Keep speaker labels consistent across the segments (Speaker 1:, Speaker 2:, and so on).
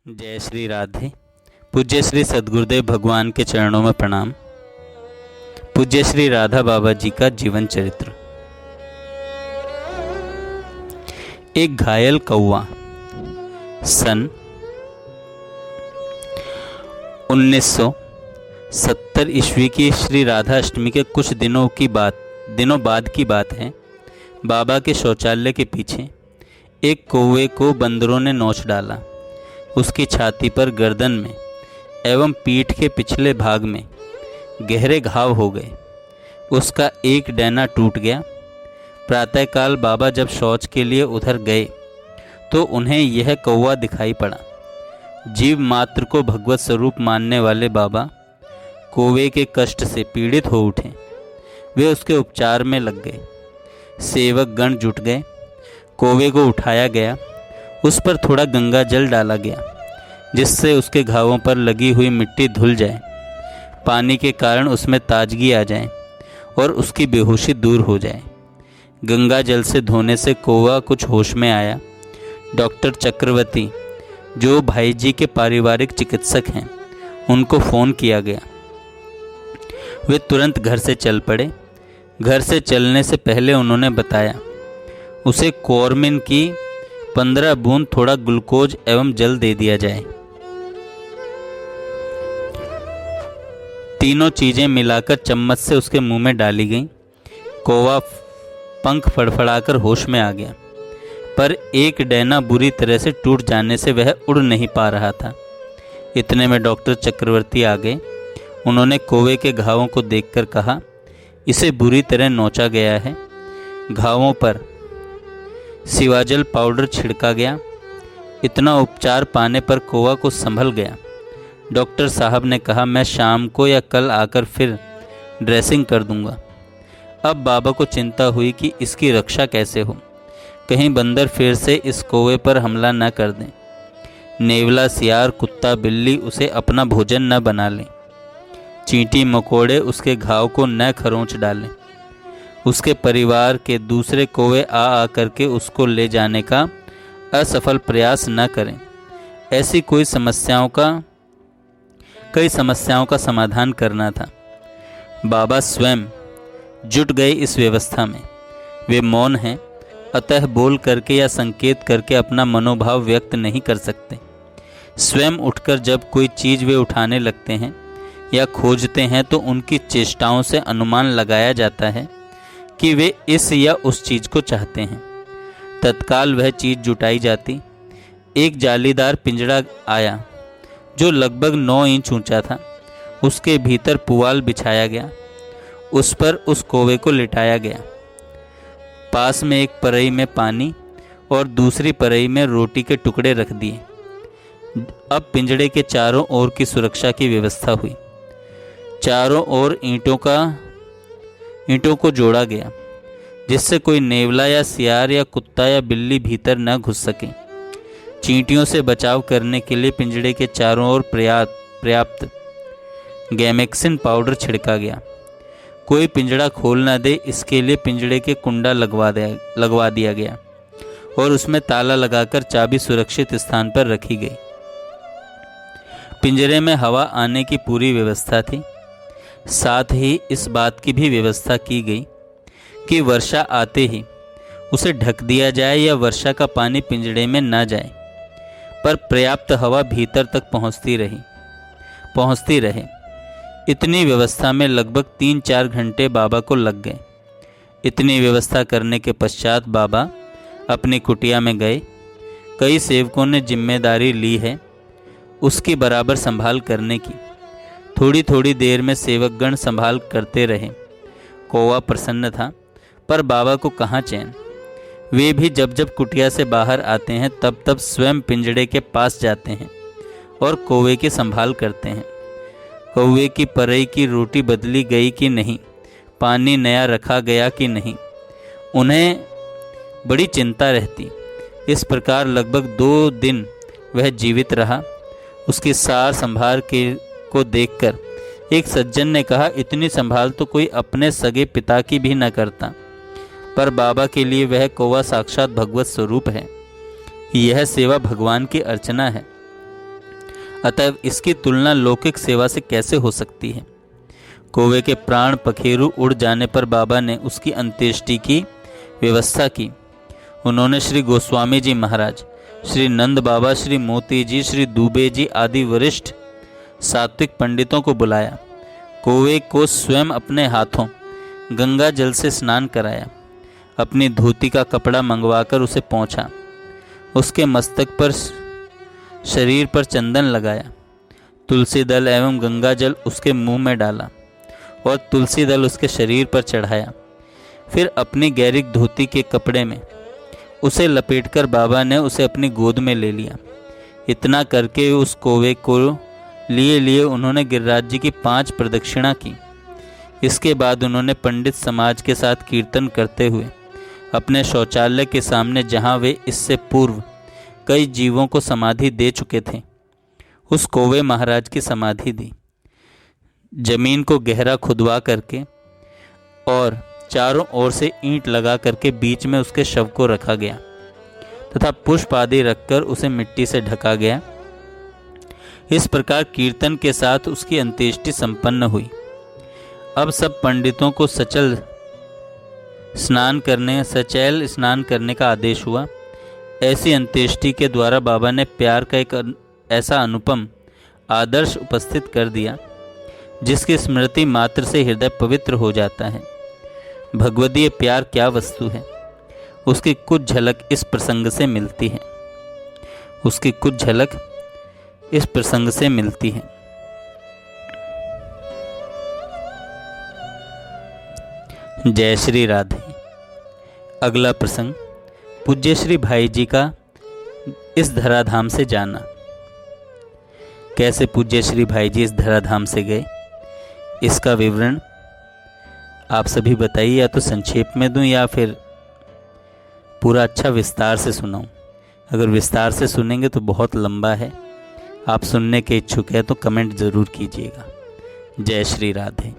Speaker 1: जय श्री राधे। पूज्य श्री सद्गुरुदेव भगवान के चरणों में प्रणाम। पूज्य श्री राधा बाबा जी का जीवन चरित्र। एक घायल कौवा। सन 1970 ईस्वी की श्री राधा अष्टमी के कुछ दिनों बाद की बात है। बाबा के शौचालय के पीछे एक कौवे को बंदरों ने नोच डाला। उसकी छाती पर, गर्दन में एवं पीठ के पिछले भाग में गहरे घाव हो गए। उसका एक डैना टूट गया। प्रातःकाल बाबा जब शौच के लिए उधर गए तो उन्हें यह कौवा दिखाई पड़ा। जीव मात्र को भगवत स्वरूप मानने वाले बाबा कौवे के कष्ट से पीड़ित हो उठे। वे उसके उपचार में लग गए। सेवक गण जुट गए। कौवे को उठाया गया। उस पर थोड़ा गंगा जल डाला गया जिससे उसके घावों पर लगी हुई मिट्टी धुल जाए, पानी के कारण उसमें ताजगी आ जाए और उसकी बेहोशी दूर हो जाए। गंगा जल से धोने से कौवा कुछ होश में आया। डॉक्टर चक्रवर्ती, जो भाई जी के पारिवारिक चिकित्सक हैं, उनको फ़ोन किया गया। वे तुरंत घर से चल पड़े। घर से चलने से पहले उन्होंने बताया उसे कोरमिन की 15 बूंद थोड़ा ग्लूकोज एवं जल दे दिया जाए। तीनों चीजें मिलाकर चम्मच से उसके मुंह में डाली गईं। कौवा पंख फड़फड़ाकर होश में आ गया, पर एक डैना बुरी तरह से टूट जाने से वह उड़ नहीं पा रहा था। इतने में डॉक्टर चक्रवर्ती आ गए। उन्होंने कौवे के घावों को देखकर कहा, इसे बुरी तरह नोचा गया है। घावों पर सिवाजल पाउडर छिड़का गया। इतना उपचार पाने पर कौवा को संभल गया। डॉक्टर साहब ने कहा, मैं शाम को या कल आकर फिर ड्रेसिंग कर दूंगा। अब बाबा को चिंता हुई कि इसकी रक्षा कैसे हो, कहीं बंदर फिर से इस कौवे पर हमला न कर दें। नेवला, सियार, कुत्ता, बिल्ली उसे अपना भोजन न बना लें। चींटी मकोड़े उसके घाव को न खरोंच डालें। उसके परिवार के दूसरे कौवे आ करके उसको ले जाने का असफल प्रयास न करें। ऐसी कई समस्याओं का समाधान करना था। बाबा स्वयं जुट गए इस व्यवस्था में। वे मौन हैं, अतः बोल करके या संकेत करके अपना मनोभाव व्यक्त नहीं कर सकते। स्वयं उठकर जब कोई चीज़ वे उठाने लगते हैं या खोजते हैं तो उनकी चेष्टाओं से अनुमान लगाया जाता है कि वे इस या उस चीज़ को चाहते हैं। तत्काल वह चीज़ जुटाई जाती। एक जालीदार पिंजड़ा आया जो लगभग 9 इंच ऊंचा था। उसके भीतर पुआल बिछाया गया। उस पर उस कौवे को लिटाया गया। पास में एक परई में पानी और दूसरी परई में रोटी के टुकड़े रख दिए। अब पिंजड़े के चारों ओर की सुरक्षा की व्यवस्था हुई। चारों ओर ईंटों को जोड़ा गया जिससे कोई नेवला या सियार या कुत्ता या बिल्ली भीतर न घुस सके। चींटियों से बचाव करने के लिए पिंजड़े के चारों ओर पर्याप्त गैमेक्सिन पाउडर छिड़का गया। कोई पिंजड़ा खोल न दे, इसके लिए पिंजड़े के कुंडा लगवा दिया गया और उसमें ताला लगाकर चाबी सुरक्षित स्थान पर रखी गई। पिंजरे में हवा आने की पूरी व्यवस्था थी। साथ ही इस बात की भी व्यवस्था की गई कि वर्षा आते ही उसे ढक दिया जाए या वर्षा का पानी पिंजड़े में न जाए, पर पर्याप्त हवा भीतर तक पहुंचती रहे। इतनी व्यवस्था में लगभग 3-4 घंटे बाबा को लग गए। इतनी व्यवस्था करने के पश्चात बाबा अपनी कुटिया में गए। कई सेवकों ने जिम्मेदारी ली है उसकी बराबर संभाल करने की। थोड़ी थोड़ी देर में सेवकगण संभाल करते रहे। कौवा प्रसन्न था, पर बाबा को कहाँ चैन। वे भी जब जब कुटिया से बाहर आते हैं तब तब स्वयं पिंजड़े के पास जाते हैं और कौवे की संभाल करते हैं। कौवे की परई की रोटी बदली गई कि नहीं, पानी नया रखा गया कि नहीं, उन्हें बड़ी चिंता रहती। इस प्रकार लगभग 2 दिन वह जीवित रहा। उसकी सार संभाल को देखकर एक सज्जन ने कहा, इतनी संभाल तो कोई अपने सगे पिता की भी न करता, पर बाबा के लिए वह कौवा साक्षात भगवत स्वरूप है। यह सेवा भगवान की अर्चना है। अतएव इसकी तुलना लौकिक सेवा से कैसे हो सकती है। कौवे के प्राण पखेरु उड़ जाने पर बाबा ने उसकी अंत्येष्टि की व्यवस्था की। उन्होंने श्री गोस्वामी जी महाराज, श्री नंद बाबा, श्री मोती जी, श्री दुबे जी आदि वरिष्ठ सात्विक पंडितों को बुलाया। कौवे को स्वयं अपने हाथों गंगा जल से स्नान कराया। अपनी धोती का कपड़ा मंगवाकर उसे पोंछा। उसके मस्तक पर, शरीर पर चंदन लगाया। तुलसी दल एवं गंगा जल उसके मुंह में डाला और तुलसी दल उसके शरीर पर चढ़ाया। फिर अपनी गहरी धोती के कपड़े में उसे लपेटकर बाबा ने उसे अपनी गोद में ले लिया। इतना करके उस कौवे को लिए उन्होंने गिरिराज जी की 5 प्रदक्षिणा की। इसके बाद उन्होंने पंडित समाज के साथ कीर्तन करते हुए अपने शौचालय के सामने, जहाँ वे इससे पूर्व कई जीवों को समाधि दे चुके थे, उस कौवे महाराज की समाधि दी। जमीन को गहरा खुदवा करके और चारों ओर से ईंट लगा करके बीच में उसके शव को रखा गया तथा पुष्प आदि रखकर उसे मिट्टी से ढका गया। इस प्रकार कीर्तन के साथ उसकी अंत्येष्टि संपन्न हुई। अब सब पंडितों को सचैल स्नान करने का आदेश हुआ। ऐसी अंत्येष्टि के द्वारा बाबा ने प्यार का एक ऐसा अनुपम आदर्श उपस्थित कर दिया जिसकी स्मृति मात्र से हृदय पवित्र हो जाता है। भगवदीय प्यार क्या वस्तु है, उसकी कुछ झलक इस प्रसंग से मिलती है। जय श्री राधे। अगला प्रसंग, पूज्य श्री भाई जी का इस धराधाम से जाना। कैसे पूज्य श्री भाई जी इस धराधाम से गए, इसका विवरण आप सभी बताइए। या तो संक्षेप में दूं या फिर पूरा अच्छा विस्तार से सुनाऊं। अगर विस्तार से सुनेंगे तो बहुत लंबा है। आप सुनने के इच्छुक हैं तो कमेंट ज़रूर कीजिएगा। जय श्री राधे।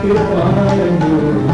Speaker 2: कृपालु